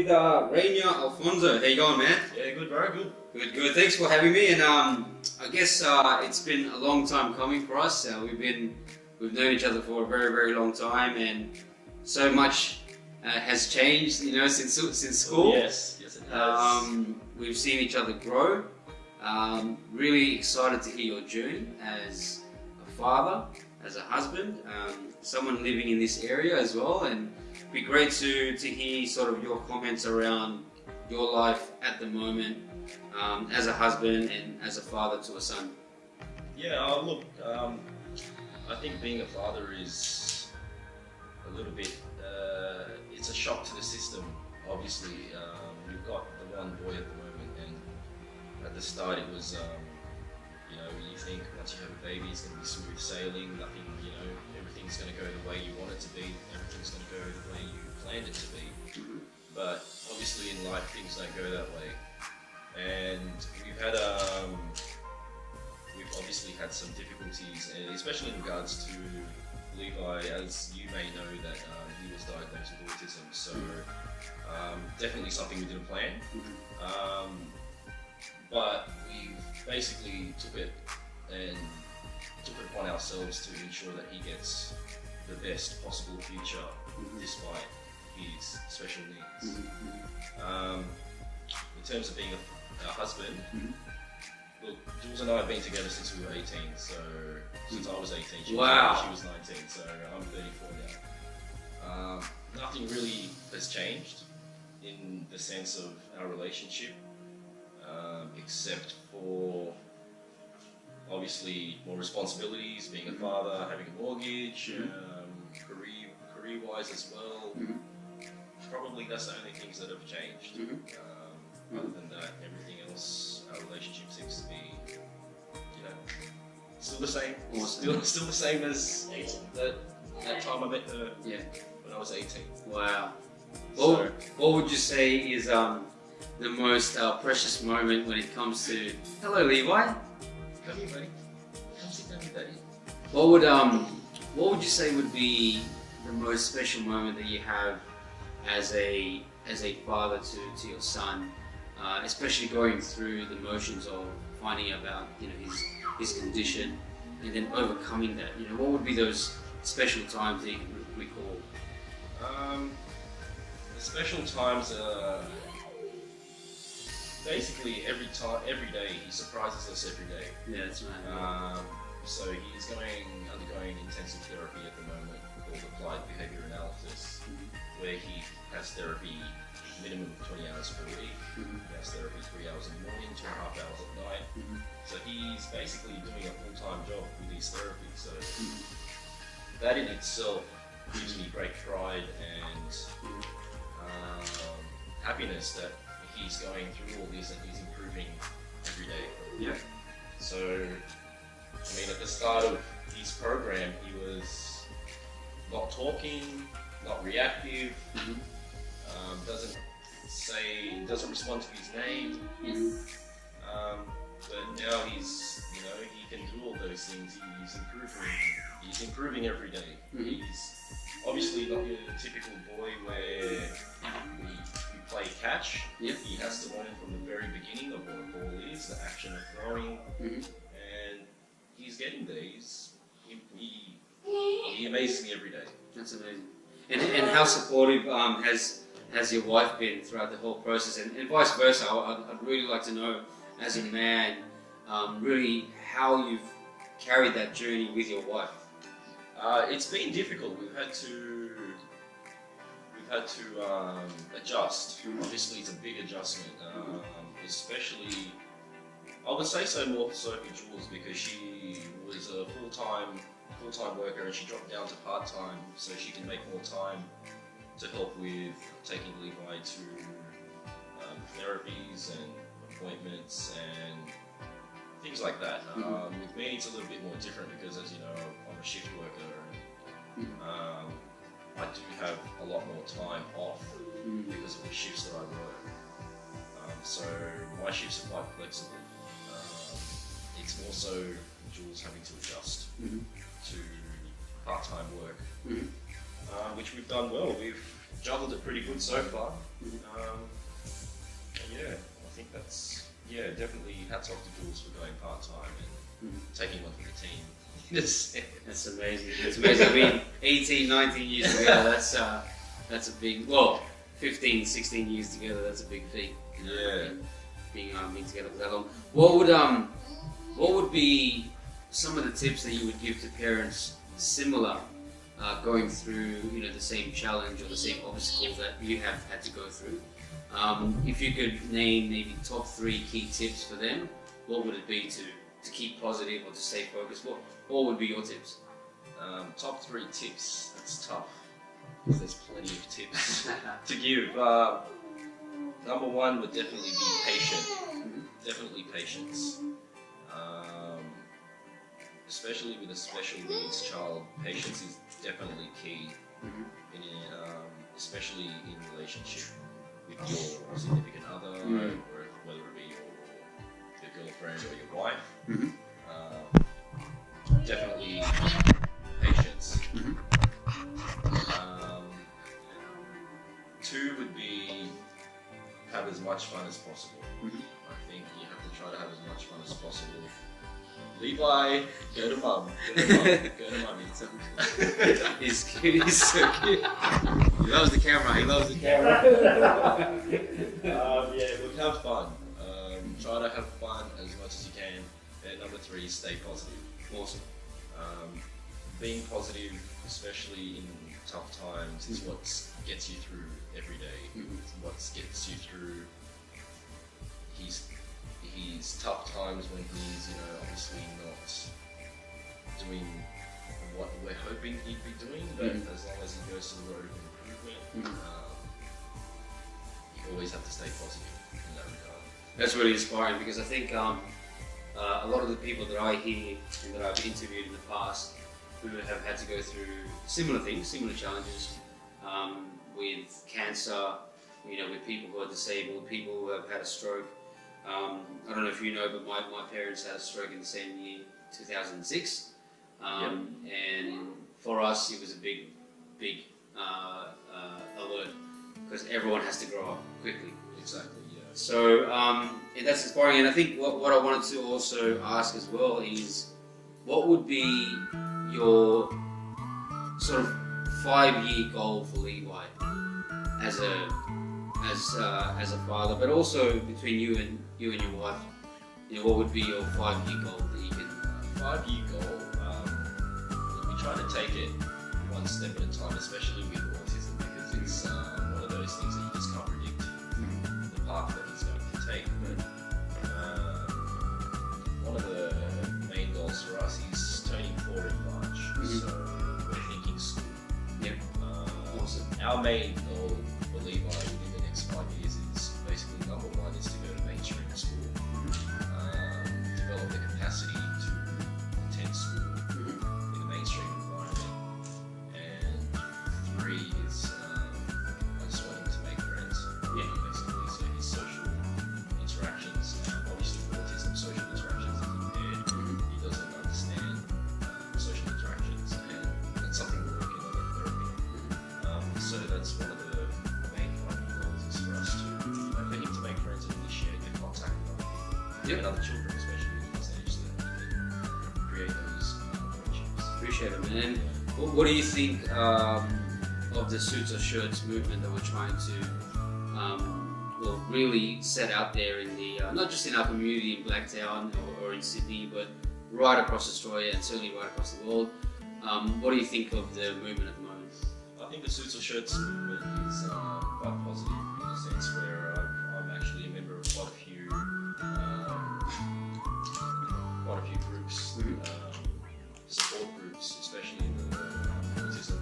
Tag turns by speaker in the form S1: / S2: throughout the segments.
S1: with Rainier, Alfonso. How you going, man?
S2: Yeah, good, bro. Good.
S1: Good. Thanks for having me. And I guess it's been a long time coming for us. We've known each other for a very, very long time, and so much has changed, since school.
S2: Yes, it has.
S1: We've seen each other grow. Really excited to hear your journey as a father, as a husband, someone living in this area as well, and it'd be great to hear sort of your comments around your life at the moment as a husband and as a father to a son.
S2: Yeah, look, I think being a father is a little bit, it's a shock to the system. Obviously, we've got the one boy at the moment, and at the start it was, you think once you have a baby it's going to be smooth sailing, nothing, everything's going to go the way you want it to be, everything's going to go the way you planned it to be. But obviously in life things don't go that way, and we've obviously had some difficulties, especially in regards to Levi, as you may know that he was diagnosed with autism, so definitely something we didn't plan. But we basically took it upon ourselves to ensure that he gets the best possible future despite his special needs. In terms of being a husband, look, Jules and I have been together since we were 18, so since I was 18, she was 19, so I'm 34 now. Nothing really has changed in the sense of our relationship, except for obviously more responsibilities, being a father, having a mortgage, career-wise as well. Probably that's the only things that have changed. Other than that, everything else, our relationship seems to be, still the same.
S1: Awesome.
S2: Still the same as that time I met her when I was 18.
S1: Wow. What would you say is the most precious moment when it comes to... Hello, Levi.
S2: Come here, buddy. Come sit down with Daddy.
S1: What would you say would be the most special moment that you have as a father to your son, especially going through the motions of finding out about his condition and then overcoming that? What would be those special times that you can recall?
S2: The special times are basically every day. He surprises us every day.
S1: Yeah, that's right.
S2: So he's undergoing intensive therapy at the moment called applied behavior analysis, where he has therapy minimum of 20 hours per week. He has therapy 3 hours in the morning, 2.5 hours at night. So he's basically doing a full-time job with his therapy. So that in itself gives me great pride and happiness that he's going through all this and he's improving every day.
S1: Yeah.
S2: So, at the start of his program, he was not talking, not reactive, doesn't respond to his name. But now he's, he can do all those things. He's improving every day. He's obviously not your typical boy where we play catch.
S1: Yep.
S2: He has to learn from the very beginning of what a ball is, the action of throwing, and he's getting there. He amazes me every day.
S1: That's amazing. And how supportive has your wife been throughout the whole process, and vice versa? I'd really like to know, as a man, really how you've carried that journey with your wife.
S2: It's been difficult. We've had to adjust. Obviously, it's a big adjustment, especially. I would say more so for Jules, because she was a full-time worker and she dropped down to part-time so she can make more time to help with taking Levi to therapies and appointments and things like that. With me, it's a little bit more different because, as you know, I'm a shift worker and I do have a lot more time off because of the shifts that I work. So my shifts are quite flexible. It's more so Jules having to adjust to part-time work, which we've done well. juggled it pretty good so far.
S1: Mhm.
S2: And yeah, I think that's definitely hats off to Jules for going part time and taking one for the team. Yes.
S1: That's amazing. That's amazing. I mean, 18, 19 years together, that's a big, well, 15, 16 years together, that's a big feat.
S2: Yeah.
S1: Being together for that long. What would be some of the tips that you would give to parents similar, going through, the same challenge or the same obstacles that you have had to go through? If you could name maybe top 3 key tips for them, what would it be to keep positive or to stay focused? What would be your tips?
S2: Top 3 tips. That's tough because there's plenty of tips to give. Number 1 would definitely be patient. Definitely patience. Especially with a special needs child, patience is definitely key. Especially in relationship with your significant other, or whether it be your girlfriend or your wife. Definitely patience. 2 would be have as much fun as possible. I think you have to try to have as much fun as possible. Levi, go to mum. Go to mummy.
S1: He's cute. He's so cute. He loves the camera.
S2: Look, have fun. Try to have fun as much as you can. And number 3, stay positive.
S1: Awesome.
S2: Being positive, especially in tough times, is what gets you through every day. It's what gets you through his tough times when he's, obviously not doing what we're hoping he'd be doing, but as long as he goes to the road of improvement, you always have to stay positive in that regard.
S1: That's really inspiring because I think a lot of the people that I hear and that I've interviewed in the past who have had to go through similar things, similar challenges, with cancer, with people who are disabled, people who have had a stroke. I don't know if you know, but my parents had a stroke in the same year, 2006. And for us, it was a big alert because everyone has to grow up quickly.
S2: Exactly, yeah.
S1: So that's inspiring. And I think what I wanted to also ask as well is, what would be your sort of 5-year goal for Levi as a father, but also between you and your wife? What would be your 5-year goal that you can?
S2: 5-year goal. We try to take it one step at a time, especially with autism, because it's one of those things that you just can't predict the path that he's going to take. But one of the main goals for us is turning 4 in March, so we're thinking school.
S1: Yep. Awesome.
S2: Our main goal for Levi within the next 5 years is basically number 1 is to go to mainstream school, develop the capacity to attend school in the mainstream environment, and 3 is I just want him to make friends. Basically, so his social interactions, obviously with autism, social interactions is impaired. He doesn't understand social interactions, and that's something we're working on in therapy. So that's one of the main 5-year goals is for us to, for him to make friends and initiate the contact with other children, especially at this age, so that he can create those friendships.
S1: Appreciate it, man. And what do you think of the suits or shirts movement that we're trying to really set out there in the not just in our community in Blacktown or in Sydney, but right across Australia and certainly right across the world? What do you think of the movement at the moment?
S2: I think the suits or shirts movement is quite positive in a sense where I'm actually a member of quite a few groups, support groups, especially in the autism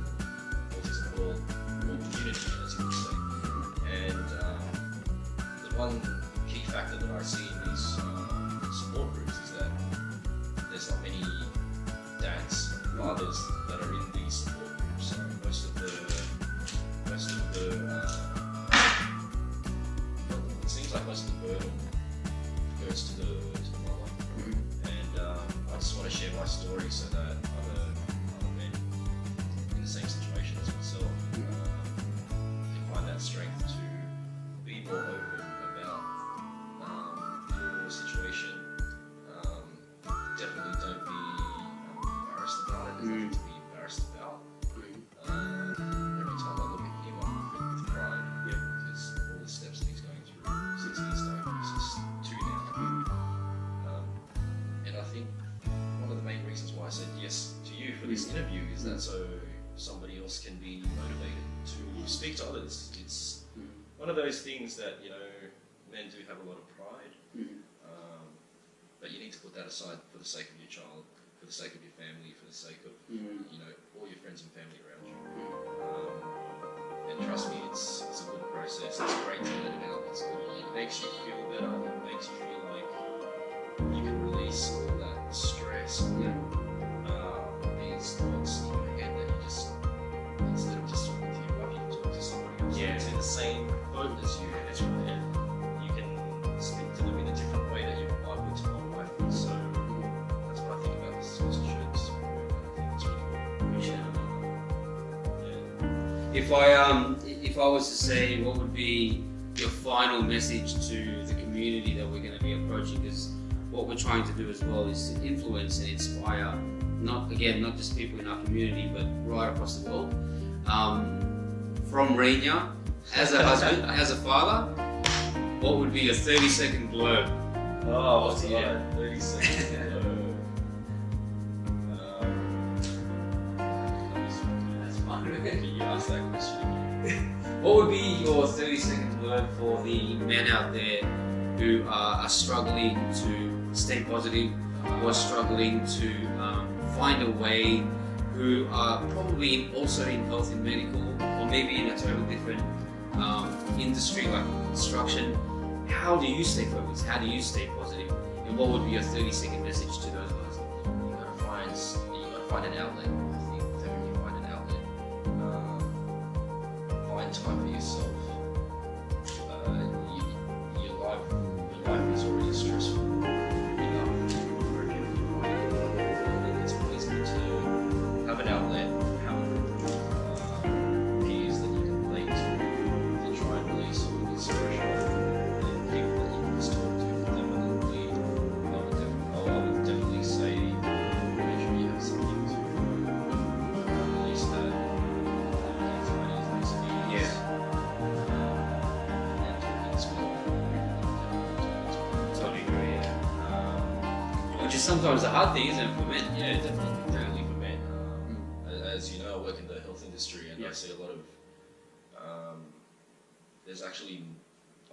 S2: world or community, as you would say. And the one key factor that I see in these support groups is that there's not many dads, fathers that are in these support groups. So most of the it seems like most of the burden goes to the mother. And I just want to share my story so that other men in the same situation as myself for this interview is that so somebody else can be motivated to speak to others. It's one of those things that, you know, men do have a lot of pride, but you need to put that aside for the sake of your child, for the sake of your family, for the sake of, you know, all your friends and family around you. And trust me, it's a good process. It's great to let it out. It's good. It makes you feel better. It makes you feel like you can release all that stress, these thoughts in your head that you just, instead of just talking to your wife, you can talk to somebody else who's in the same boat as you.
S1: That's right.
S2: You can speak to them in a different way that I would to my wife. So that's what I think about this sponsorships. I think it's really cool.
S1: Appreciate it.
S2: Yeah.
S1: If I was to say, what would be your final message to the community that we're going to be approaching? Because what we're trying to do as well is to influence and inspire, not just people in our community, but right across the world. From Rainier, as a husband, as a father, what would be a 30-second blurb?
S2: Oh, what's 30 seconds.
S1: That's fine.
S2: Can you ask that question again?
S1: What would be your 30-second blurb for the men out there who are struggling to stay positive, who are struggling to find a way, who are probably also in health and medical, or maybe in a totally different industry like construction? How do you stay focused? How do you stay positive? And what would be your 30-second message to those guys?
S2: You gotta find an outlet. I think definitely find an outlet. Find time for yourself. Your life is already stressful enough. It's always good to have an outlet, have peers that you can relate to try and release all this pressure, and people that you can just talk to. I would definitely say make sure you have something to release that anxiety, those fears. And talking as well.
S1: Totally agree. Which is sometimes a hard thing, isn't it, for men?
S2: Yeah, definitely for men. As you know, I work in the health industry, and I see a lot of.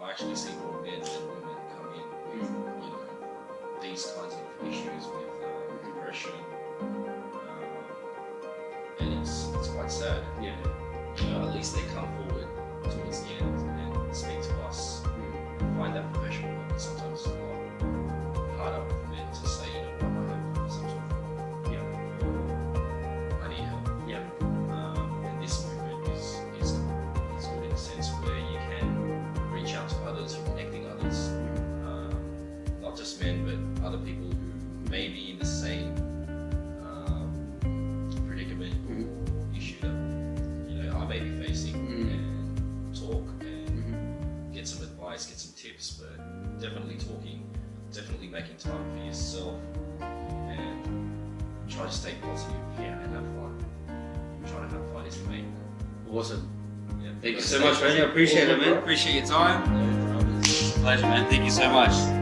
S2: I actually see more men than women come in with, you know, these kinds of issues with depression, and it's quite sad.
S1: Yeah.
S2: You know, at least they come forward towards the end and speak to us, find that professional help. And sometimes it's a lot harder for men to say, you know, I have some sort of I need help.
S1: Yeah.
S2: And this movement is good in a sense where you can reach out to others, you're connecting others, not just men, but other people who may be in the same predicament or issue that, you know, I may be facing, and talk and get some advice, get some tips, but definitely talking, definitely making time for yourself, and try to stay positive and have fun. Trying to have fun is the main.
S1: Awesome.
S2: Yeah.
S1: Thank you so much, Rainier. I appreciate it, man. Appreciate your time.
S2: No problems.
S1: Pleasure, man. Thank you so much.